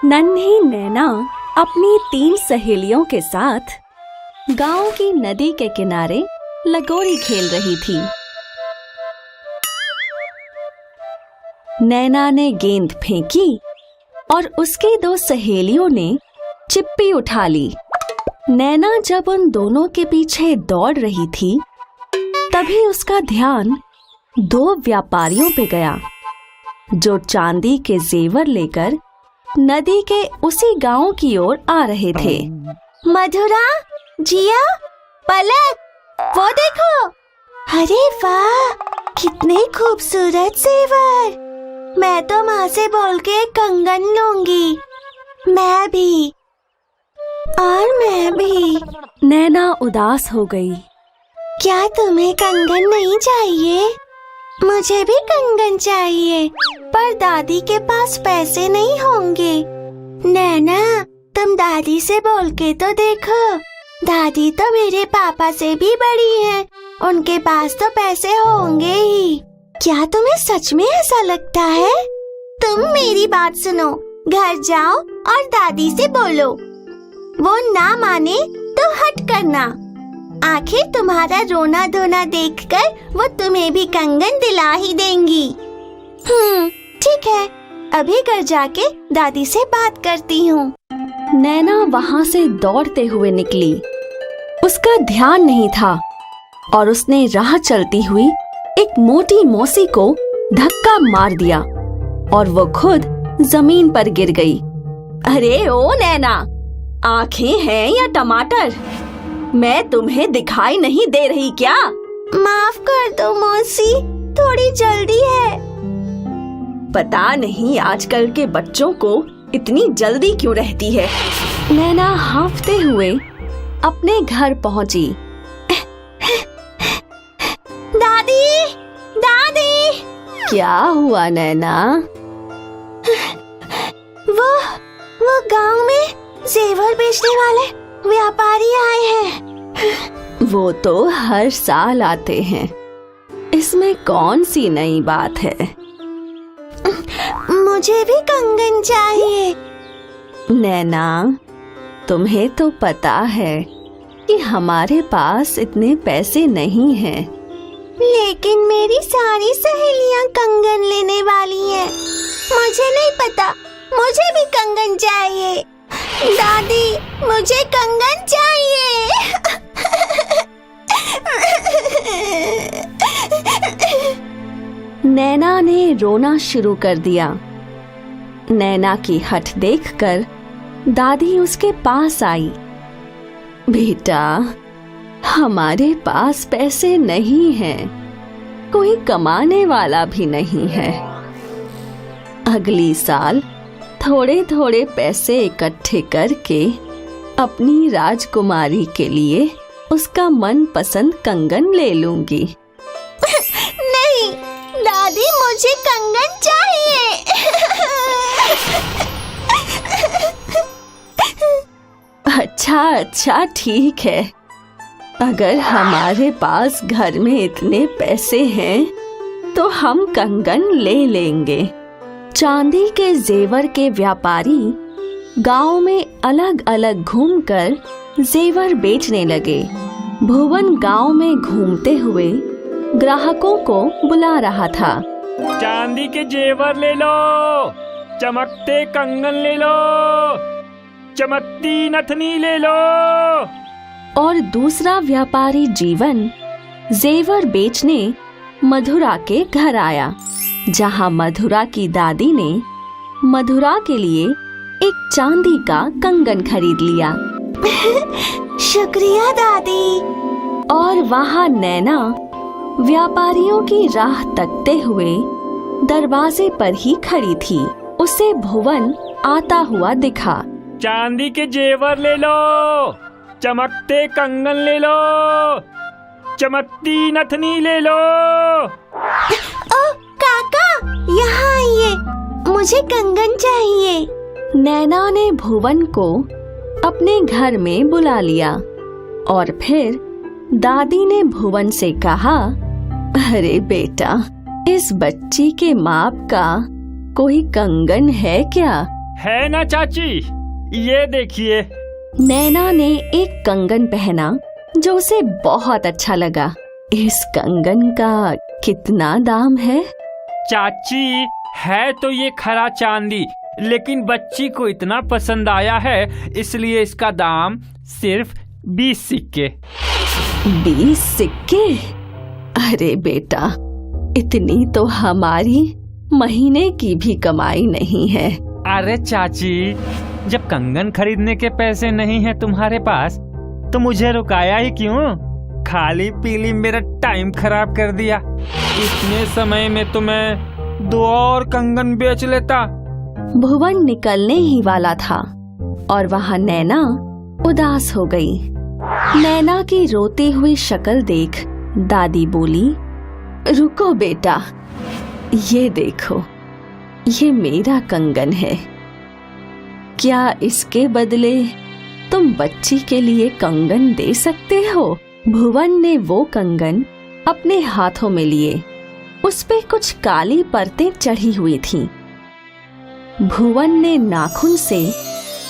नन्ही नैना अपनी 3 सहेलियों के साथ गांव की नदी के किनारे लगोरी खेल रही थी। नैना ने गेंद फेंकी और उसकी 2 सहेलियों ने चिप्पी उठा ली। नैना जब उन दोनों के पीछे दौड़ रही थी, तभी उसका ध्यान 2 व्यापारियों पे गया, जो चांदी के जेवर लेकर नदी के उसी गांव की ओर आ रहे थे। मधुरा, जिया, पलक, वो देखो! अरे वाह, कितने खूबसूरत जेवर! मैं तो माँ से बोल के कंगन लूंगी। मैं भी। और मैं भी। नैना उदास हो गई। क्या तुम्हें कंगन नहीं चाहिए? मुझे भी कंगन चाहिए, पर दादी के पास पैसे नहीं होंगे। नैना, तुम दादी से बोल के तो देखो। दादी तो मेरे पापा से भी बड़ी हैं, उनके पास तो पैसे होंगे ही। क्या तुम्हें सच में ऐसा लगता है? तुम मेरी बात सुनो, घर जाओ और दादी से बोलो। वो ना माने तो हट करना। आखिर तुम्हारा रोना धोना देखकर वो तुम्हें भी कंगन दिला ही देंगी। ठीक है, अभी घर जाके दादी से बात करती हूँ। नैना वहाँ से दौड़ते हुए निकली। उसका ध्यान नहीं था और उसने राह चलती हुई एक मोटी मौसी को धक्का मार दिया और वो खुद जमीन पर गिर गई। अरे ओ नैना, आंखें हैं या टमाटर? मैं तुम्हें दिखाई नहीं दे रही क्या? माफ कर दो मौसी, थोड़ी जल्दी है। पता नहीं आजकल के बच्चों को इतनी जल्दी क्यों रहती है। नैना हांफते हुए अपने घर पहुंची। दादी, दादी! क्या हुआ नैना? वो गांव में जेवर बेचने वाले व्यापारी आए हैं। वो तो हर साल आते हैं, इसमें कौन सी नई बात है? मुझे भी कंगन चाहिए। नैना, तुम्हें तो पता है कि हमारे पास इतने पैसे नहीं हैं। लेकिन मेरी सारी सहेलियां कंगन लेने वाली हैं। मुझे नहीं पता, मुझे भी कंगन चाहिए। दादी, मुझे कंगन चाहिए। नैना ने रोना शुरू कर दिया। नैना की हठ देखकर दादी उसके पास आई। बेटा, हमारे पास पैसे नहीं हैं, कोई कमाने वाला भी नहीं है। अगली साल थोड़े थोड़े पैसे इकट्ठे करके अपनी राजकुमारी के लिए उसका मनपसंद कंगन ले लूंगी। नहीं दादी, मुझे कंगन चाहिए। अच्छा ठीक है, अगर हमारे पास घर में इतने पैसे हैं तो हम कंगन ले लेंगे। चांदी के जेवर के व्यापारी गांव में अलग अलग घूमकर जेवर बेचने लगे। भुवन गांव में घूमते हुए ग्राहकों को बुला रहा था। चांदी के जेवर ले लो, चमकते कंगन ले लो, चमकती नथनी ले लो। और दूसरा व्यापारी जीवन जेवर बेचने मधुरा के घर आया, जहां मधुरा की दादी ने मधुरा के लिए एक चांदी का कंगन खरीद लिया। शुक्रिया दादी। और वहां नैना व्यापारियों की राह तकते हुए दरवाजे पर ही खड़ी थी। उसे भुवन आता हुआ दिखा। चांदी के जेवर ले लो, चमकते कंगन ले लो, चमकती नथनी ले लो। ओ काका, यहाँ आइए, मुझे कंगन चाहिए। नैना ने भुवन को अपने घर में बुला लिया और फिर दादी ने भुवन से कहा, अरे बेटा, इस बच्ची के माप का कोई कंगन है क्या? है ना चाची, ये देखिए। नैना ने एक कंगन पहना जो उसे बहुत अच्छा लगा। इस कंगन का कितना दाम है? चाची, है तो ये खरा चांदी, लेकिन बच्ची को इतना पसंद आया है, इसलिए इसका दाम सिर्फ 20 सिक्के। 20 सिक्के? अरे बेटा, इतनी तो हमारी महीने की भी कमाई नहीं है। अरे चाची, जब कंगन खरीदने के पैसे नहीं है तुम्हारे पास, तो मुझे रुकाया ही क्यों? खाली पीली मेरा टाइम खराब कर दिया। इतने समय में तो मैं 2 और कंगन बेच लेता। भुवन निकलने ही वाला था और वहाँ नैना उदास हो गई। नैना की रोती हुई शक्ल देख दादी बोली, रुको बेटा, ये देखो, ये मेरा कंगन है। क्या इसके बदले तुम बच्ची के लिए कंगन दे सकते हो? भुवन ने वो कंगन अपने हाथों में लिए। उस पे कुछ काली परतें चढ़ी हुई थीं। भुवन ने नाखून से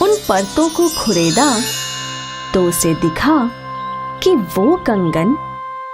उन परतों को खुरेदा तो उसे दिखा कि वो कंगन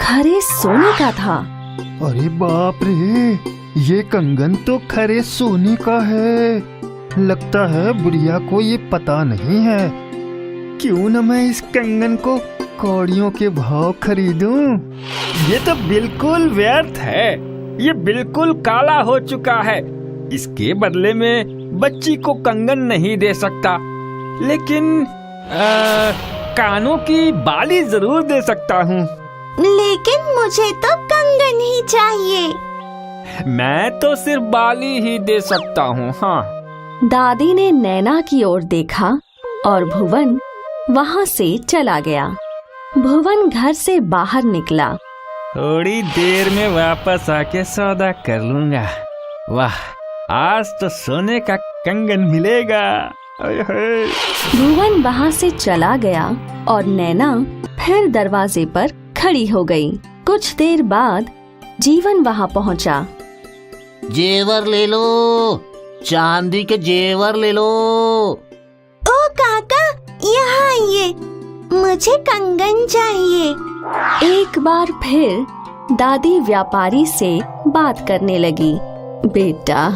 खरे सोने का था। अरे बाप रे, ये कंगन तो खरे सोने का है। लगता है बुढ़िया को ये पता नहीं है। क्यों न मैं इस कंगन को कौड़ियों के भाव खरीदूं? ये तो बिल्कुल व्यर्थ है, ये बिल्कुल काला हो चुका है। इसके बदले में बच्ची को कंगन नहीं दे सकता, लेकिन कानों की बाली जरूर दे सकता हूँ। लेकिन मुझे तो कंगन ही चाहिए। मैं तो सिर्फ बाली ही दे सकता हूँ। हाँ। दादी ने नैना की ओर देखा और भुवन वहाँ से चला गया। भुवन घर से बाहर निकला। थोड़ी देर में वापस आके सौदा कर लूंगा। वाह, आज तो सोने का कंगन मिलेगा। भुवन वहाँ से चला गया और नैना फिर दरवाजे पर खड़ी हो गई। कुछ देर बाद जीवन वहाँ पहुँचा। जेवर ले लो, चांदी के जेवर ले लो। ओ काका, यहाँ आइए, मुझे कंगन चाहिए। एक बार फिर दादी व्यापारी से बात करने लगी। बेटा,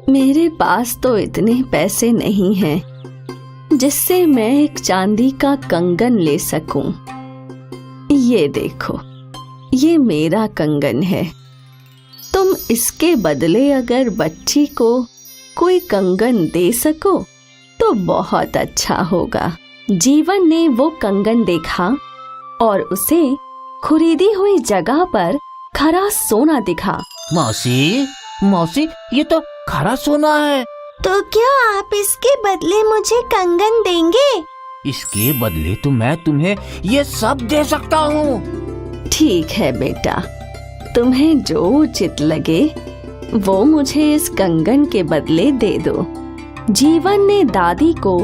मेरे पास तो इतने पैसे नहीं हैं जिससे मैं एक चांदी का कंगन ले सकूं। ये देखो, ये मेरा कंगन है। तुम इसके बदले अगर बच्ची को कोई कंगन दे सको तो बहुत अच्छा होगा। जीवन ने वो कंगन देखा और उसे खरीदी हुई जगह पर खरा सोना दिखा। मौसी, मौसी, ये तो खरा सोना है। तो क्या आप इसके बदले मुझे कंगन देंगे? इसके बदले तो मैं तुम्हें ये सब दे सकता हूँ। ठीक है बेटा, तुम्हें जो उचित लगे वो मुझे इस कंगन के बदले दे दो। जीवन ने दादी को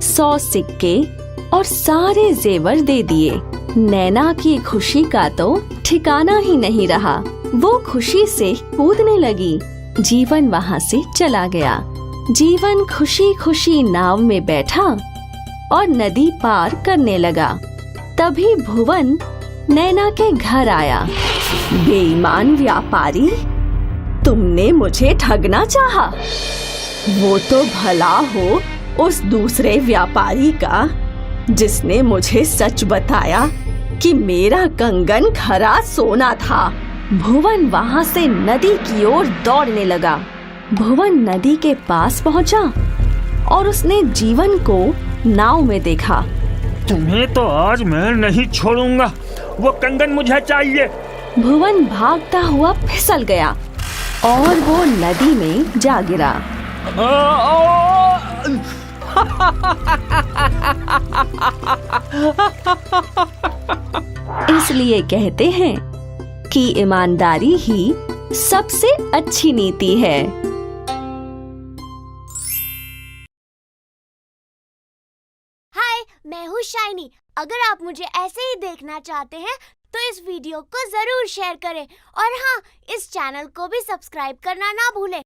100 सिक्के और सारे जेवर दे दिए। नैना की खुशी का तो ठिकाना ही नहीं रहा। वो खुशी से कूदने लगी। जीवन वहाँ से चला गया। जीवन खुशी खुशी नाव में बैठा और नदी पार करने लगा। तभी भुवन नैना के घर आया। बेईमान व्यापारी, तुमने मुझे ठगना चाहा। वो तो भला हो उस दूसरे व्यापारी का जिसने मुझे सच बताया कि मेरा कंगन खरा सोना था। भुवन वहाँ से नदी की ओर दौड़ने लगा। भुवन नदी के पास पहुँचा और उसने जीवन को नाव में देखा। तुम्हें तो आज मैं नहीं छोड़ूंगा, वो कंगन मुझे चाहिए। भुवन भागता हुआ फिसल गया और वो नदी में जा गिरा। इसलिए कहते हैं कि ईमानदारी ही सबसे अच्छी नीति है। हाय, मैं हूँ शाइनी। अगर आप मुझे ऐसे ही देखना चाहते हैं तो इस वीडियो को जरूर शेयर करें और हाँ, इस चैनल को भी सब्सक्राइब करना ना भूलें।